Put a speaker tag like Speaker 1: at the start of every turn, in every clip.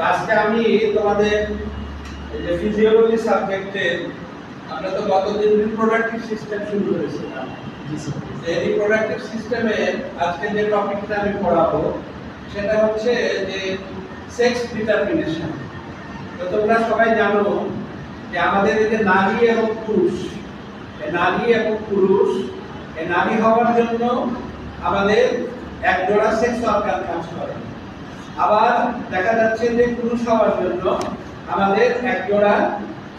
Speaker 1: আজকে আমি তোমাদের এই যে ফিজিওলজি সাবজেক্টে আমরা তো গতদিন রিপ্রোডাক্টিভ সিস্টেম শুরু করেছিলাম। এই রিপ্রোডাক্টিভ সিস্টেমে আজকে যে টপিকটা আমি পড়াবো সেটা হচ্ছে যে সেক্স ডিটারমিনেশন। তো তোমরা সবাই জানো যে আমাদের এই যে নারী এবং পুরুষ, এই নারী হওয়ার জন্য আমাদের এক জোড়া সেক্স অর্গান কাজ করে। আবার দেখা যাচ্ছে যে পুরুষ হওয়ার জন্য আমাদের এক জোড়া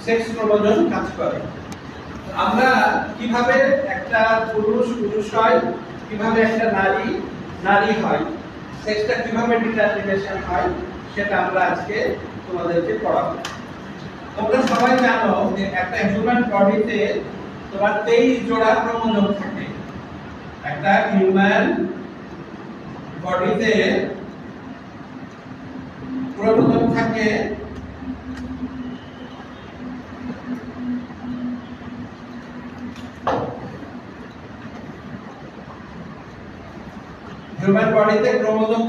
Speaker 1: সেক্স ক্রোমোজোম কাজ করে। আমরা কিভাবে একটা পুরুষ হয়, কিভাবে একটা নারী হয়, সেক্সটা কিভাবে ডিটারমিনেশন হয় সেটা আমরা আজকে তোমাদেরকে পড়াবো। তোমরা সবাই জানো যে একটা হিউম্যান বডিতে তোমার 23 জোড়া ক্রোমোজোম থাকে। একটা হিউম্যান বডিতে ক্রোমোজোম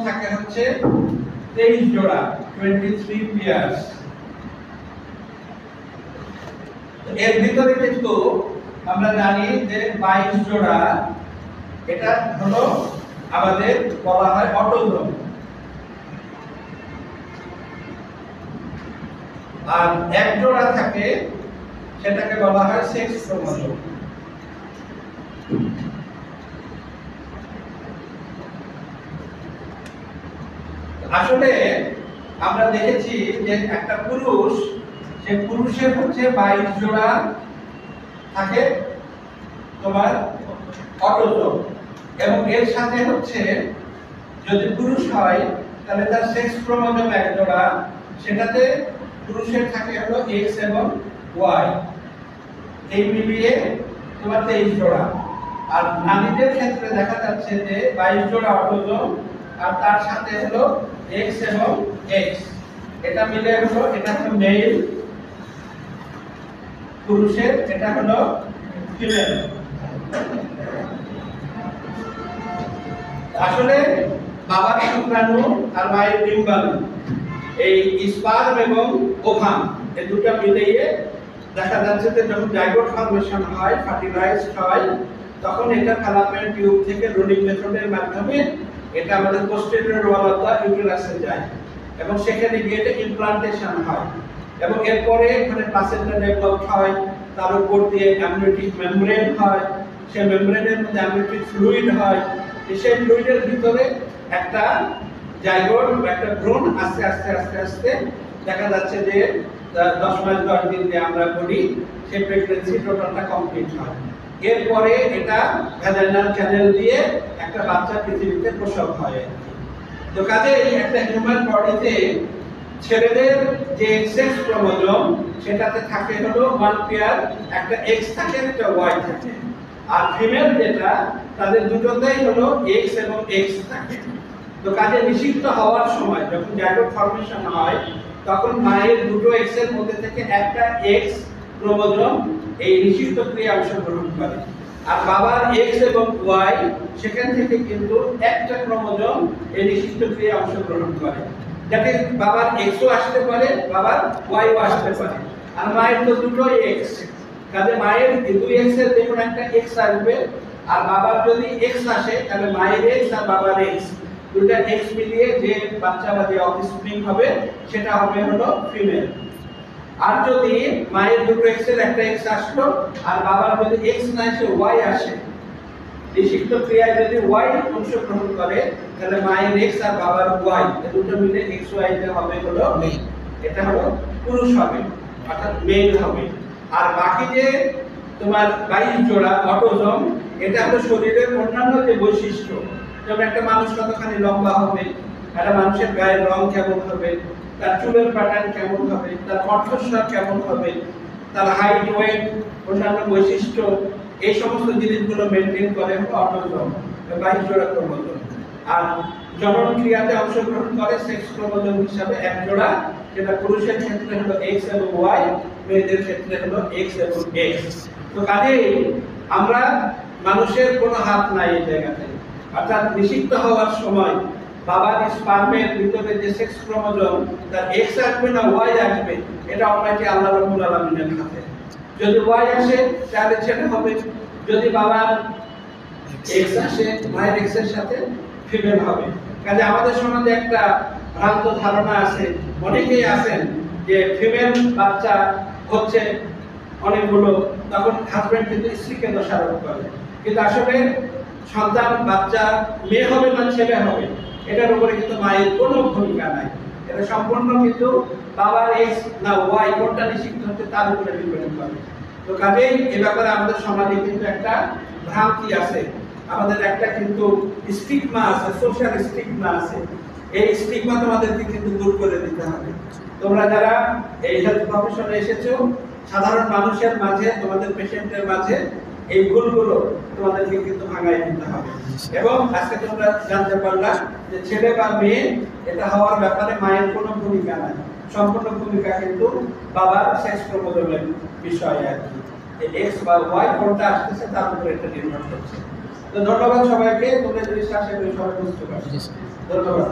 Speaker 1: থাকে হচ্ছে 23 জোড়া, 23 পেয়ার্স। এর ভিতরে কিন্তু আমরা জানি যে 22 জোড়া, এটা হলো আমাদের বলা হয় অটোজোম। আর এক জোড়া থাকে সেটাকে বলা হয় সেক্স ক্রোমোজোম। আসলে আমরা দেখেছি যে একটা পুরুষ, সে পুরুষের হচ্ছে 22 জোড়া থাকে তোমার অটোজোম, এবং এর সাথে হচ্ছে যদি পুরুষ হয় তাহলে তার সেক্স ক্রোমোজোম এক জোড়া, সেটাতে পুরুষের থাকে হলো এক্স এবং ওয়াই, এই মিলিয়ে তোমার 23 জোড়া। আর নারীদের ক্ষেত্রে দেখা যাচ্ছে যে 22 জোড়া অটোজোম আর তার সাথে হলো এক্স এবং এক্স, এটা মিলে হলো, এটা হলো মেল পুরুষের, এটা হলো ফিমেল। আসলে বাবার শুক্রাণু আর মায়ের ডিম্বাণু, এই স্পার্ম এবং ওভাম, এই দুটো মিলিয়ে দেখা যাচ্ছে যে যখন জাইগোট ফর্মেশন হয়, ফার্টিলাইজড হয়, তখন এটা ফ্যালাপিয়ান টিউব থেকে রোলিং মেথডের মাধ্যমে এটা আমাদের পোস্টেরিয়র ওয়াল অফ দা ইউটেরাসে যায়, এবং সেখানে গিয়ে এটা ইমপ্লান্টেশন হয়, এবং এরপরে এখানে প্লাসেন্টা ডেভেলপ হয়, তার উপর দিয়ে অ্যামনিওটিক মেমব্রেন হয়, সেই মেমব্রেনের মধ্যে অ্যামনিওটিক ফ্লুইড হয়, সেই ফ্লুইডের ভিতরে একটা জাইগোট, একটা ভ্রূণ আস্তে আস্তে আস্তে আস্তে দেখা যাচ্ছে যে 10 মাস 10 দিন দিয়ে আমরা বলি সেই প্রেগন্যান্সি টোটালটা কমপ্লিট হয়। এরপরে এটা ভ্যাজাইনাল চ্যানেল দিয়ে একটা বাচ্চা পৃথিবীতে প্রসব হয়। তো কাজেই একটা হিউম্যান বডিতে ছেলেদের যে সেক্স ক্রোমোজোম সেটাতে থাকে হলো 1 পেয়ার, একটা এক্স থাকে একটা ওয়াই থাকে। আর ফিমেল যেটা, তাদের দুটোতেই হলো এক্স এবং এক্স থাকে। তো কাজে নিষিক্ত হওয়ার সময় যখন জাইগোট ফর্মেশন হয়, তখন মায়ের দুটো এক্স এর মধ্যে থেকে একটা এক্স ক্রোমোজোম এই নিষিক্ত ক্রিয়া অংশগ্রহণ করে, আর বাবার এক্স এবং ওয়াই সেখান থেকে কিন্তু একটা ক্রোমোজোম এই নিষিক্ত ক্রিয়া অংশগ্রহণ করে, যাতে বাবার এক্সও আসতে পারে, বাবার ওয়াইও আসতে পারে। আর মায়ের তো দুটো এক্স, কাজে মায়ের দুই এক্স এর যে কোনো একটা এক্স আসবে, আর বাবার যদি এক্স আসে তাহলে মায়ের এক্স আর বাবার এক্স দুটো এক্স মিলিয়ে যে বাচ্চা বা যে অফস্প্রিং হবে সেটা হবে হলো ফিমেল। আর যদি মায়ের দুটো এক্স এর একটা এক্স আসলো আর বাবার যদি এক্স না এসে ওয়াই আসে, নিষিক্ত ক্রিয়ায় যদি ওয়াই অংশগ্রহণ করে, তাহলে মায়ের এক্স আর বাবার ওয়াই দুটো মিলে এক্স ওয়াই তে হবে হলো মেল, এটা হলো পুরুষ হবে, অর্থাৎ মেল হবে। আর বাকি যে তোমার 22 জোড়া অটোজোম, এটা হলো শরীরের অন্যান্য যে বৈশিষ্ট্য, যেমন একটা মানুষ কতখানি লম্বা হবে, একটা মানুষের গায়ের রং কেমন হবে, তার চুলের প্যাটার্ন কেমন হবে, তার কণ্ঠস্বর কেমন হবে, তার হাইট ওয়েট অন্যান্য বৈশিষ্ট্য, এই সমস্ত জিনিসগুলো মেনটেন করে হলো অটোজোম, 22 জোড়া ক্রোমোজোম। আর জনন ক্রিয়াতে অংশগ্রহণ করে সেক্স ক্রোমোজোম হিসাবে এক জোড়া, যেটা পুরুষের ক্ষেত্রে হলো এক্স এবং ওয়াই, মেয়েদের ক্ষেত্রে হলো এক্স এবং এক্স। তো কাজেই আমরা মানুষের কোনো হাত নাই এই জায়গাতে, অর্থাৎ নিষিক্ত হওয়ার সময় বাবার স্পার্মের ভিতরে যে সেক্স ক্রোমোজোম তার এক্স আসবে না ওয়াই আসবে, এটা অলরেডি আল্লাহ রাব্বুল আলামিনের হাতে। যদি ওয়াই আসে তাহলে ছেলে হবে, যদি বাবার এক্স আসে মায়ের এক্স এর সাথে ফিমেল হবে। কাজে আমাদের সমাজে একটা ভ্রান্ত ধারণা আছে, অনেকেই আছেন যে ফিমেল বাচ্চা হচ্ছে অনেকগুলো, তখন হাজবেন্ড কিন্তু স্ত্রীকে দোষারোপ করে। কিন্তু আসলে সন্তান বাচ্চা মেয়ে হবে না ছেলে হবে এটার উপরে কিন্তু মায়ের কোনো ভূমিকা নাই। এটা সম্পূর্ণ কিন্তু বাবার এক্স না ওয়াই কোনটা নিষিদ্ধ হচ্ছে তার উপরে ডিপেন্ড করে। তো কাজেই এ ব্যাপারে আমাদের সমাজে কিন্তু একটা ভ্রান্তি আছে, আমাদের একটা কিন্তু স্টিগমা আছে, সোশ্যাল স্টিগমা আছে। এই স্টিগমা তোমাদেরকে কিন্তু দূর করে দিতে হবে। তোমরা যারা এই হেলথ প্রফেশনে এসেছো, সাধারণ মানুষের মাঝে, তোমাদের পেশেন্টের মাঝে এই ভুলগুলো তোমাদেরকে কিন্তু ভাঙাই দিতে হবে। এবং আজকে তোমরা জানতে পারলা যে ছেলে বা মেয়ে এটা হওয়ার ব্যাপারে মায়ের কোনো ভূমিকা নাই, সম্পূর্ণ ভূমিকা কিন্তু বাবার সেক্স ক্রোমোজোমের বিষয়ে আর কি। এক্স বা ওয়াই কোনটা আসতেছে তার উপরে এটা নির্ভর করছে। তো ধন্যবাদ সবাইকে, তোমরা জিনিসটা আশা করি সবাই বুঝতে পারছো। ধন্যবাদ।